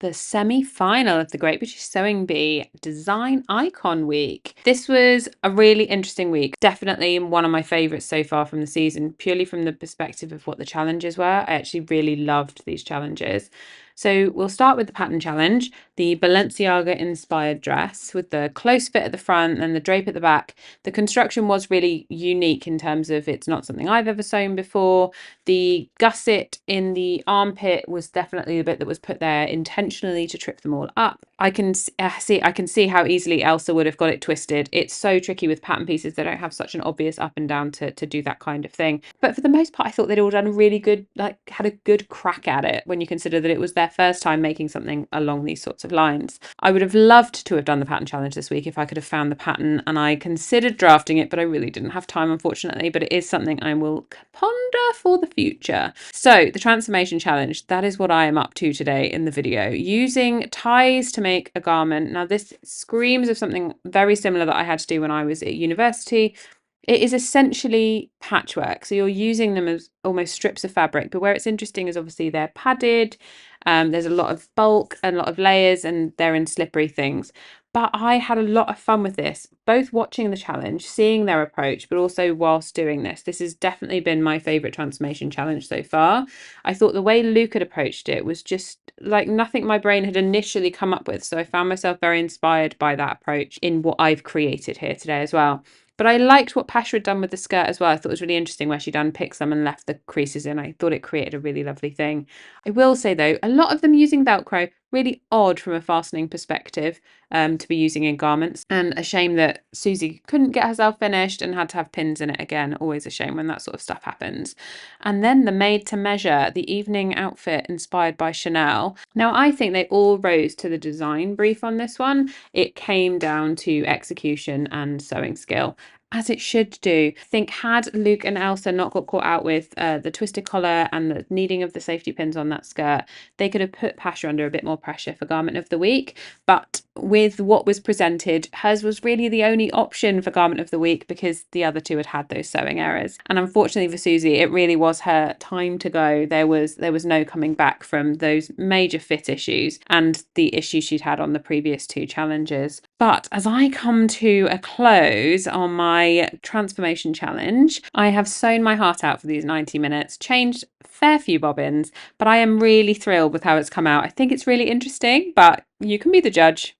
The semi-final of the Great British Sewing Bee Design Icon Week. This was a really interesting week. Definitely one of my favourites so far from the season, purely from the perspective of what the challenges were. I actually really loved these challenges. So we'll start with the pattern challenge, the Balenciaga inspired dress with the close fit at the front and the drape at the back. The construction was really unique in terms of it's not something I've ever sewn before. The gusset in the armpit was definitely the bit that was put there intentionally to trip them all up. I can see how easily Elsa would have got it twisted. It's so tricky with pattern pieces; they don't have such an obvious up and down to do that kind of thing. But for the most part, I thought they'd all done a really good, like had a good crack at it. When you consider that it was their first time making something along these sorts of lines, I would have loved to have done the pattern challenge this week if I could have found the pattern, and I considered drafting it, but I really didn't have time, unfortunately. But it is something I will ponder for the future. So the transformation challenge, that is what I am up to today in the video, using ties to make a garment. Now this screams of something very similar that I had to do when I was at university. It is essentially patchwork. So you're using them as almost strips of fabric, but where it's interesting is obviously they're padded. There's a lot of bulk and a lot of layers, and they're in slippery things. But I had a lot of fun with this, both watching the challenge, seeing their approach, but also whilst doing this. This has definitely been my favourite transformation challenge so far. I thought the way Luke had approached it was just like nothing my brain had initially come up with. So I found myself very inspired by that approach in what I've created here today as well. But I liked what Pasha had done with the skirt as well. I thought it was really interesting where she'd unpicked some and left the creases in. I thought it created a really lovely thing. I will say though, a lot of them using Velcro, really odd from a fastening perspective to be using in garments. And a shame that Susie couldn't get herself finished and had to have pins in it again. Always a shame when that sort of stuff happens. And then the made to measure, the evening outfit inspired by Chanel. Now I think they all rose to the design brief on this one. It came down to execution and sewing skill, as it should do. I think had Luke and Elsa not got caught out with the twisted collar and the needing of the safety pins on that skirt, they could have put Pasha under a bit more pressure for Garment of the Week. But with what was presented, hers was really the only option for Garment of the Week because the other two had had those sewing errors. And unfortunately for Susie, it really was her time to go. There was no coming back from those major fit issues and the issues she'd had on the previous two challenges. But as I come to a close on my transformation challenge, I have sewn my heart out for these 90 minutes, changed a fair few bobbins, but I am really thrilled with how it's come out. I think it's really interesting, but you can be the judge.